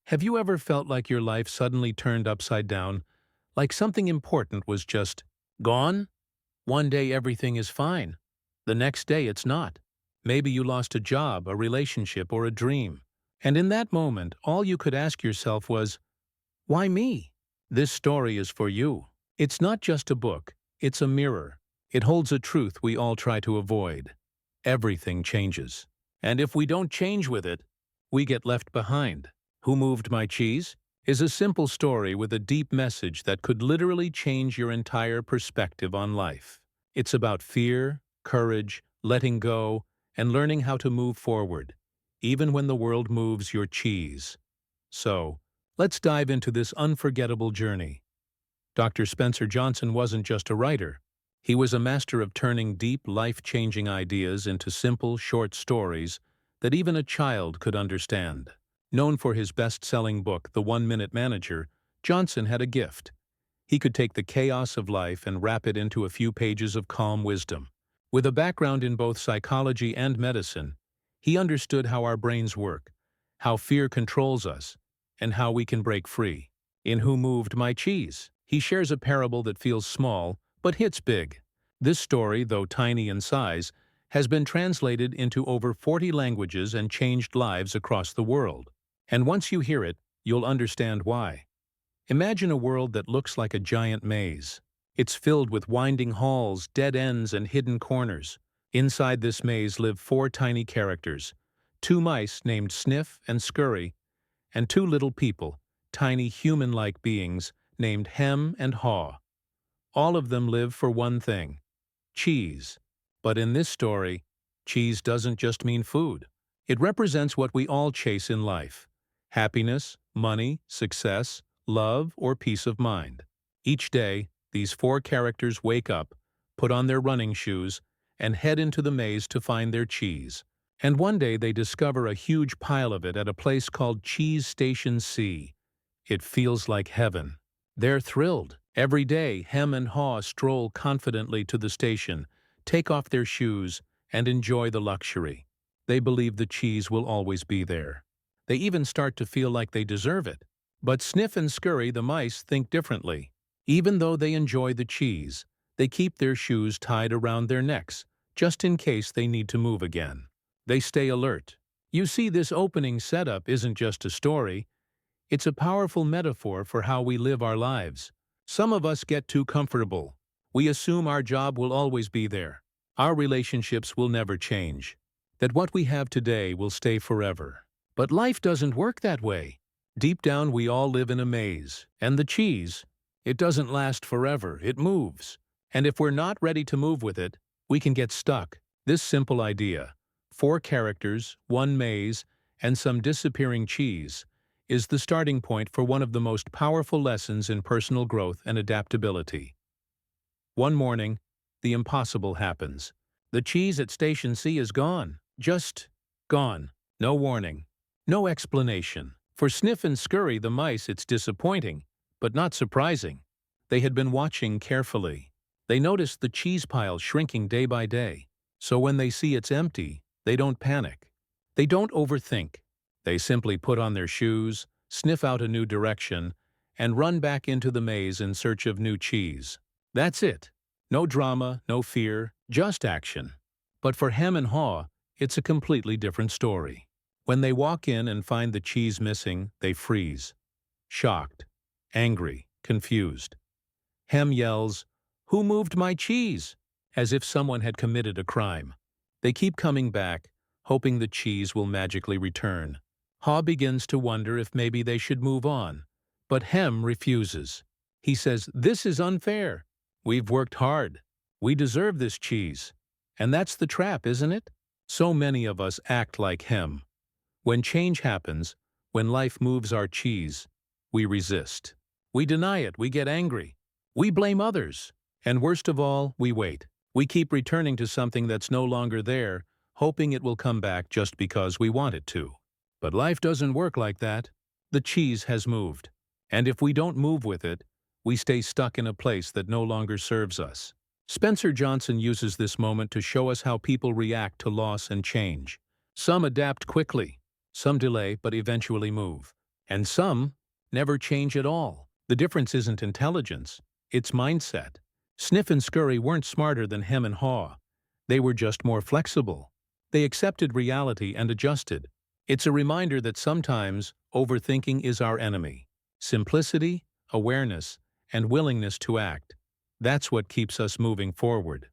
Have you ever felt like your life suddenly turned upside down, like something important was just gone? One day everything is fine. The next day it's not. Maybe you lost a job, a relationship, or a dream. And in that moment, all you could ask yourself was, why me? This story is for you. It's not just a book, it's a mirror. It holds a truth we all try to avoid. Everything changes. And if we don't change with it, we get left behind. Who Moved My Cheese is a simple story with a deep message that could literally change your entire perspective on life. It's about fear, courage, letting go, and learning how to move forward, even when the world moves your cheese. So, let's dive into this unforgettable journey. Dr. Spencer Johnson wasn't just a writer. He was a master of turning deep, life-changing ideas into simple, short stories that even a child could understand. Known for his best-selling book, The 1-Minute Manager, Johnson had a gift. He could take the chaos of life and wrap it into a few pages of calm wisdom. With a background in both psychology and medicine, he understood how our brains work, how fear controls us, and how we can break free. In Who Moved My Cheese, he shares a parable that feels small, but hits big. This story, though tiny in size, has been translated into over 40 languages and changed lives across the world. And once you hear it, you'll understand why. Imagine a world that looks like a giant maze. It's filled with winding halls, dead ends, and hidden corners. Inside this maze live 4 tiny characters, 2 mice named Sniff and Scurry, and 2 little people, tiny human-like beings named Hem and Haw. All of them live for one thing: cheese. But in this story, cheese doesn't just mean food. It represents what we all chase in life: happiness, money, success, love, or peace of mind. Each day, these 4 characters wake up, put on their running shoes, and head into the maze to find their cheese. And one day they discover a huge pile of it at a place called Cheese Station C. It feels like heaven. They're thrilled. Every day, Hem and Haw stroll confidently to the station, take off their shoes, and enjoy the luxury. They believe the cheese will always be there. They even start to feel like they deserve it. But Sniff and Scurry, the mice, think differently. Even though they enjoy the cheese, they keep their shoes tied around their necks, just in case they need to move again. They stay alert. You see, this opening setup isn't just a story. It's a powerful metaphor for how we live our lives. Some of us get too comfortable. We assume our job will always be there. Our relationships will never change. That what we have today will stay forever. But life doesn't work that way. Deep down, we all live in a maze. And the cheese, it doesn't last forever. It moves. And if we're not ready to move with it, we can get stuck. This simple idea, 4 characters, 1 maze, and some disappearing cheese, is the starting point for one of the most powerful lessons in personal growth and adaptability. One morning, the impossible happens. The cheese at Station C is gone. Just gone. No warning. No explanation. For Sniff and Scurry, the mice, it's disappointing, but not surprising. They had been watching carefully. They noticed the cheese pile shrinking day by day. So when they see it's empty, they don't panic. They don't overthink. They simply put on their shoes, sniff out a new direction, and run back into the maze in search of new cheese. That's it. No drama, no fear, just action. But for Hem and Haw, it's a completely different story. When they walk in and find the cheese missing, they freeze. Shocked, angry, confused. Hem yells, "Who moved my cheese?" as if someone had committed a crime. They keep coming back, hoping the cheese will magically return. Haw begins to wonder if maybe they should move on. But Hem refuses. He says, "This is unfair. We've worked hard. We deserve this cheese." And that's the trap, isn't it? So many of us act like Hem. When change happens, when life moves our cheese, we resist. We deny it, we get angry. We blame others. And worst of all, we wait. We keep returning to something that's no longer there, hoping it will come back just because we want it to. But life doesn't work like that. The cheese has moved. And if we don't move with it, we stay stuck in a place that no longer serves us. Spencer Johnson uses this moment to show us how people react to loss and change. Some adapt quickly. Some delay but eventually move. And some never change at all. The difference isn't intelligence, it's mindset. Sniff and Scurry weren't smarter than Hem and Haw. They were just more flexible. They accepted reality and adjusted. It's a reminder that sometimes overthinking is our enemy. Simplicity, awareness, and willingness to act. That's what keeps us moving forward.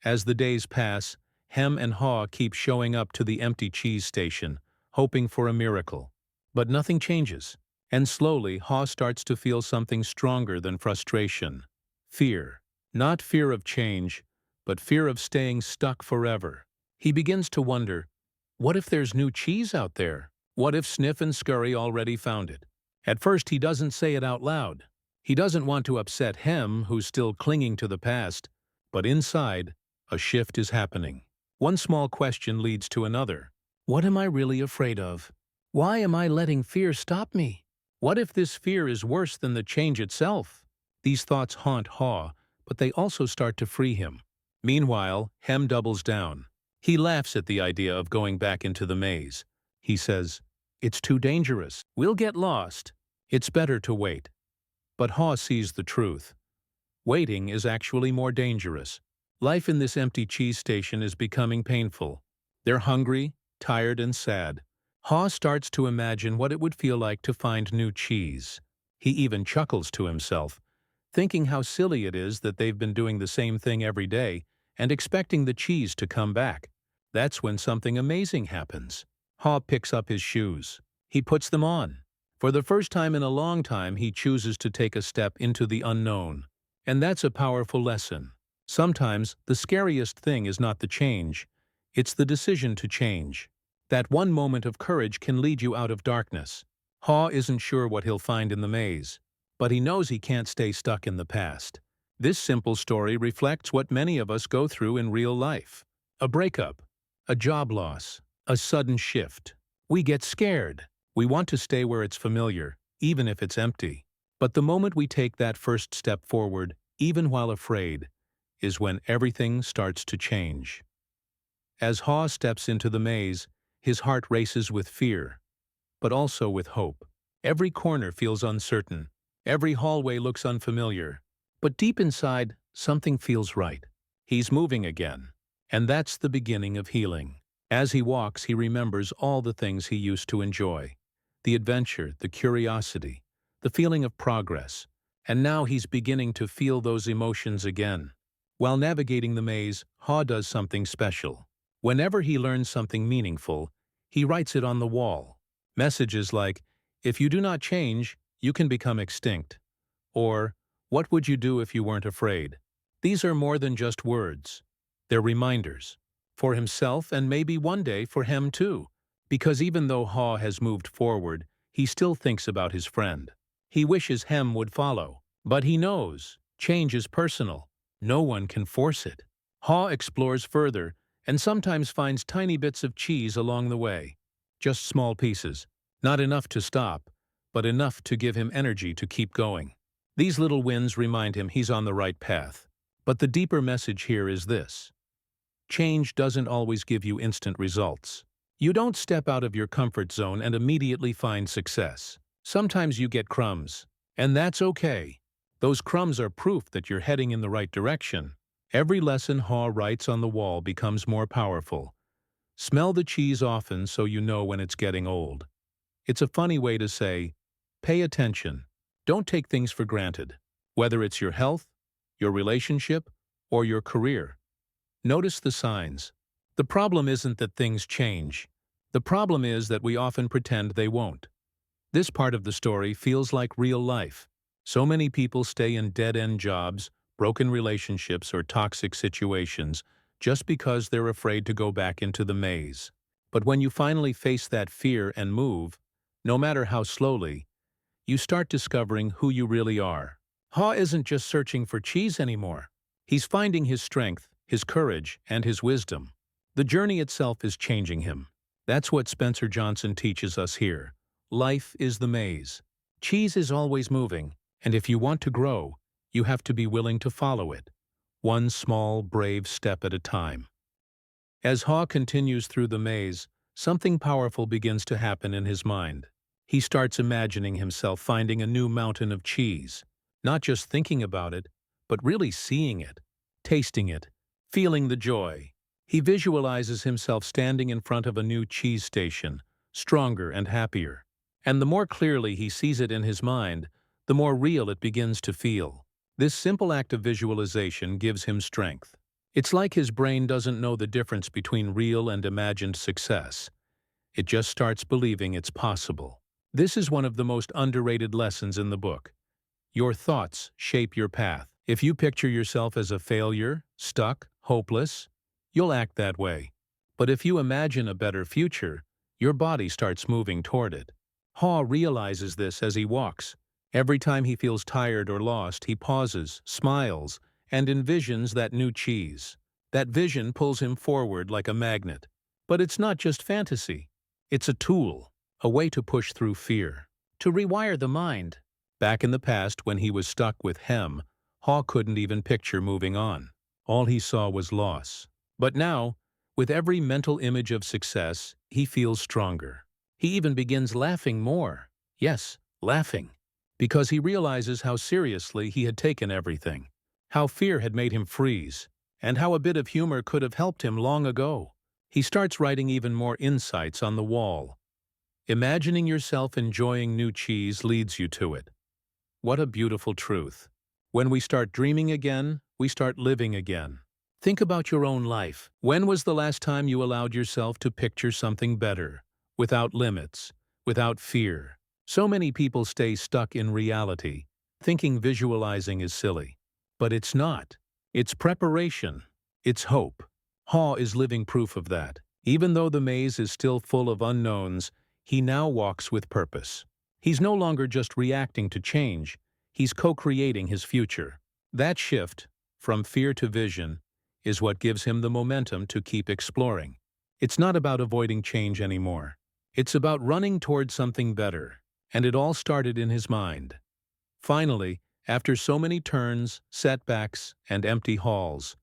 As the days pass, Hem and Haw keep showing up to the empty cheese station, hoping for a miracle. But nothing changes. And slowly, Haw starts to feel something stronger than frustration. Fear. Not fear of change, but fear of staying stuck forever. He begins to wonder, what if there's new cheese out there? What if Sniff and Scurry already found it? At first, he doesn't say it out loud. He doesn't want to upset Hem, who's still clinging to the past. But inside, a shift is happening. One small question leads to another. What am I really afraid of? Why am I letting fear stop me? What if this fear is worse than the change itself? These thoughts haunt Haw, but they also start to free him. Meanwhile, Hem doubles down. He laughs at the idea of going back into the maze. He says, "It's too dangerous. We'll get lost. It's better to wait." But Haw sees the truth. Waiting is actually more dangerous. Life in this empty cheese station is becoming painful. They're hungry, tired, and sad. Haw starts to imagine what it would feel like to find new cheese. He even chuckles to himself, thinking how silly it is that they've been doing the same thing every day and expecting the cheese to come back. That's when something amazing happens. Haw picks up his shoes. He puts them on. For the first time in a long time, he chooses to take a step into the unknown. And that's a powerful lesson. Sometimes the scariest thing is not the change, it's the decision to change. That one moment of courage can lead you out of darkness. Haw isn't sure what he'll find in the maze, but he knows he can't stay stuck in the past. This simple story reflects what many of us go through in real life. A breakup, a job loss, a sudden shift. We get scared. We want to stay where it's familiar, even if it's empty. But the moment we take that first step forward, even while afraid, is when everything starts to change. As Haw steps into the maze, his heart races with fear, but also with hope. Every corner feels uncertain. Every hallway looks unfamiliar. But deep inside, something feels right. He's moving again. And that's the beginning of healing. As he walks, he remembers all the things he used to enjoy. The adventure, the curiosity, the feeling of progress. And now he's beginning to feel those emotions again. While navigating the maze, Haw does something special. Whenever he learns something meaningful, he writes it on the wall. Messages like, "If you do not change, you can become extinct." Or, "What would you do if you weren't afraid?" These are more than just words. They're reminders. For himself and maybe one day for Hem too. Because even though Haw has moved forward, he still thinks about his friend. He wishes Hem would follow. But he knows, change is personal. No one can force it. Haw explores further and sometimes finds tiny bits of cheese along the way. Just small pieces. Not enough to stop, but enough to give him energy to keep going. These little wins remind him he's on the right path. But the deeper message here is this. Change doesn't always give you instant results. You don't step out of your comfort zone and immediately find success. Sometimes you get crumbs, and that's okay. Those crumbs are proof that you're heading in the right direction. Every lesson Haw writes on the wall becomes more powerful. Smell the cheese often so you know when it's getting old. It's a funny way to say, pay attention. Don't take things for granted, whether it's your health, your relationship, or your career. Notice the signs. The problem isn't that things change. The problem is that we often pretend they won't. This part of the story feels like real life. So many people stay in dead-end jobs, broken relationships, or toxic situations just because they're afraid to go back into the maze. But when you finally face that fear and move, no matter how slowly, you start discovering who you really are. Haw isn't just searching for cheese anymore. He's finding his strength, his courage, and his wisdom. The journey itself is changing him. That's what Spencer Johnson teaches us here. Life is the maze. Cheese is always moving, and if you want to grow, you have to be willing to follow it, one small, brave step at a time. As Haw continues through the maze, something powerful begins to happen in his mind. He starts imagining himself finding a new mountain of cheese, not just thinking about it, but really seeing it, tasting it, feeling the joy. He visualizes himself standing in front of a new cheese station, stronger and happier. And the more clearly he sees it in his mind, the more real it begins to feel. This simple act of visualization gives him strength. It's like his brain doesn't know the difference between real and imagined success. It just starts believing it's possible. This is one of the most underrated lessons in the book. Your thoughts shape your path. If you picture yourself as a failure, stuck, hopeless, you'll act that way. But if you imagine a better future, your body starts moving toward it. Haw realizes this as he walks. Every time he feels tired or lost, he pauses, smiles, and envisions that new cheese. That vision pulls him forward like a magnet. But it's not just fantasy. It's a tool, a way to push through fear, to rewire the mind. Back in the past, when he was stuck with Hem, Haw couldn't even picture moving on. All he saw was loss. But now, with every mental image of success, he feels stronger. He even begins laughing more. Yes, laughing. Because he realizes how seriously he had taken everything, how fear had made him freeze, and how a bit of humor could have helped him long ago. He starts writing even more insights on the wall. Imagining yourself enjoying new cheese leads you to it. What a beautiful truth. When we start dreaming again, we start living again. Think about your own life. When was the last time you allowed yourself to picture something better, without limits, without fear? So many people stay stuck in reality, thinking visualizing is silly. But it's not. It's preparation. It's hope. Haw is living proof of that. Even though the maze is still full of unknowns, he now walks with purpose. He's no longer just reacting to change, he's co-creating his future. That shift, from fear to vision, is what gives him the momentum to keep exploring. It's not about avoiding change anymore. It's about running toward something better. And it all started in his mind. Finally, after so many turns, setbacks, and empty halls,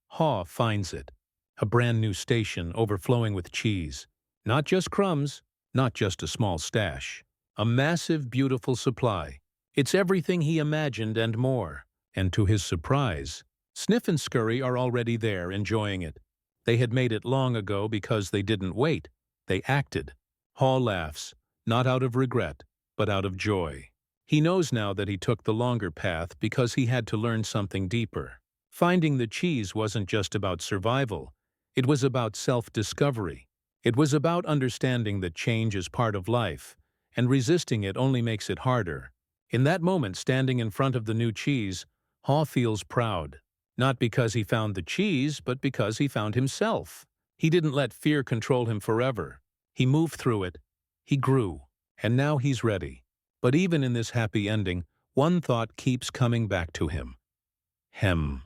Haw finds it. A brand new station overflowing with cheese. Not just crumbs, not just a small stash. A massive, beautiful supply. It's everything he imagined and more. And to his surprise, Sniff and Scurry are already there, enjoying it. They had made it long ago because they didn't wait. They acted. Haw laughs, not out of regret, but out of joy. He knows now that he took the longer path because he had to learn something deeper. Finding the cheese wasn't just about survival. It was about self-discovery. It was about understanding that change is part of life, and resisting it only makes it harder. In that moment, standing in front of the new cheese, Haw feels proud. Not because he found the cheese, but because he found himself. He didn't let fear control him forever. He moved through it. He grew. And now he's ready. But even in this happy ending, one thought keeps coming back to him. Hem,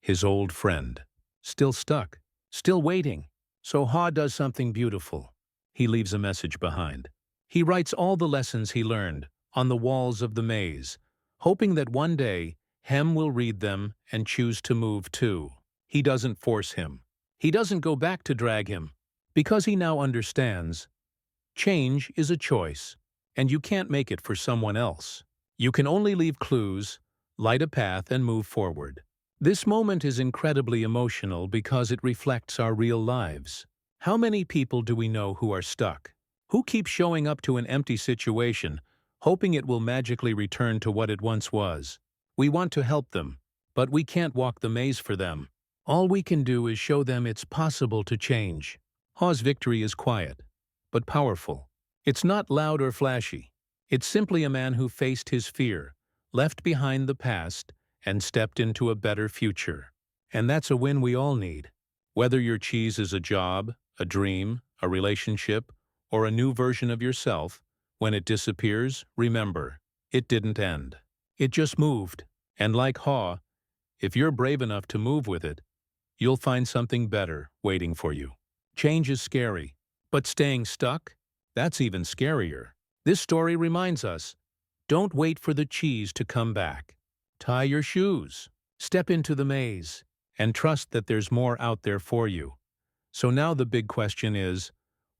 his old friend. Still stuck. Still waiting. So Haw does something beautiful. He leaves a message behind. He writes all the lessons he learned on the walls of the maze, hoping that one day Hem will read them and choose to move too. He doesn't force him. He doesn't go back to drag him. Because he now understands, change is a choice, and you can't make it for someone else. You can only leave clues, light a path, and move forward. This moment is incredibly emotional because it reflects our real lives. How many people do we know who are stuck? Who keep showing up to an empty situation, hoping it will magically return to what it once was? We want to help them, but we can't walk the maze for them. All we can do is show them it's possible to change. Haw's victory is quiet, but powerful. It's not loud or flashy. It's simply a man who faced his fear, left behind the past, and stepped into a better future. And that's a win we all need. Whether your cheese is a job, a dream, a relationship, or a new version of yourself, when it disappears, remember, it didn't end. It just moved. And like Haw, if you're brave enough to move with it, you'll find something better waiting for you. Change is scary, but staying stuck? That's even scarier. This story reminds us, don't wait for the cheese to come back. Tie your shoes, step into the maze, and trust that there's more out there for you. So now the big question is,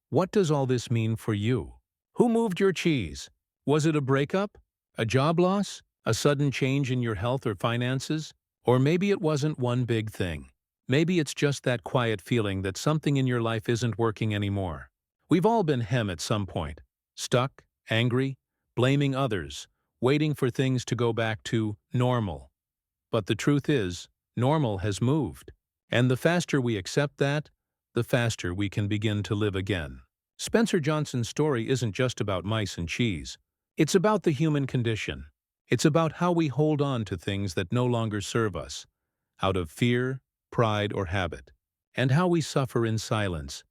what does all this mean for you? Who moved your cheese? Was it a breakup? A job loss? A sudden change in your health or finances? Or maybe it wasn't one big thing. Maybe it's just that quiet feeling that something in your life isn't working anymore. We've all been hem at some point. Stuck, angry, blaming others, waiting for things to go back to normal. But the truth is, normal has moved. And the faster we accept that, the faster we can begin to live again. Spencer Johnson's story isn't just about mice and cheese. It's about the human condition. It's about how we hold on to things that no longer serve us, out of fear, pride, or habit, and how we suffer in silence,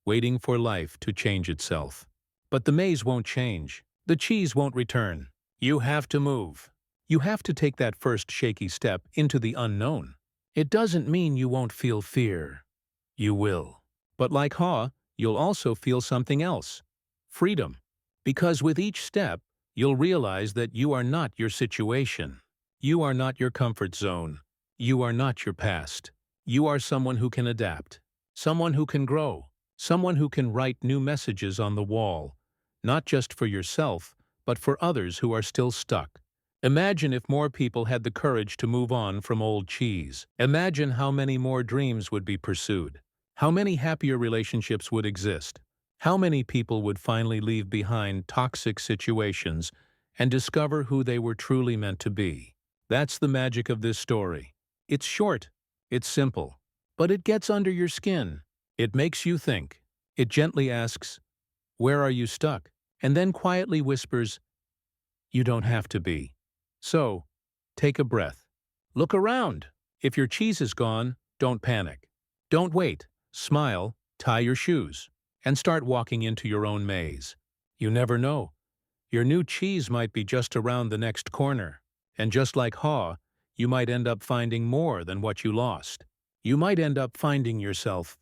waiting for life to change itself. But the maze won't change. The cheese won't return. You have to move. You have to take that first shaky step into the unknown. It doesn't mean you won't feel fear. You will. But like Haw, you'll also feel something else. Freedom. Because with each step, you'll realize that you are not your situation. You are not your comfort zone. You are not your past. You are someone who can adapt. Someone who can grow. Someone who can write new messages on the wall. Not just for yourself, but for others who are still stuck. Imagine if more people had the courage to move on from old cheese. Imagine how many more dreams would be pursued. How many happier relationships would exist. How many people would finally leave behind toxic situations and discover who they were truly meant to be. That's the magic of this story. It's short, it's simple, but it gets under your skin. It makes you think. It gently asks, "Where are you stuck?" And then quietly whispers, "You don't have to be." So, take a breath. Look around. If your cheese is gone, don't panic. Don't wait. Smile, tie your shoes, and start walking into your own maze. You never know. Your new cheese might be just around the next corner. And just like Haw, you might end up finding more than what you lost. You might end up finding yourself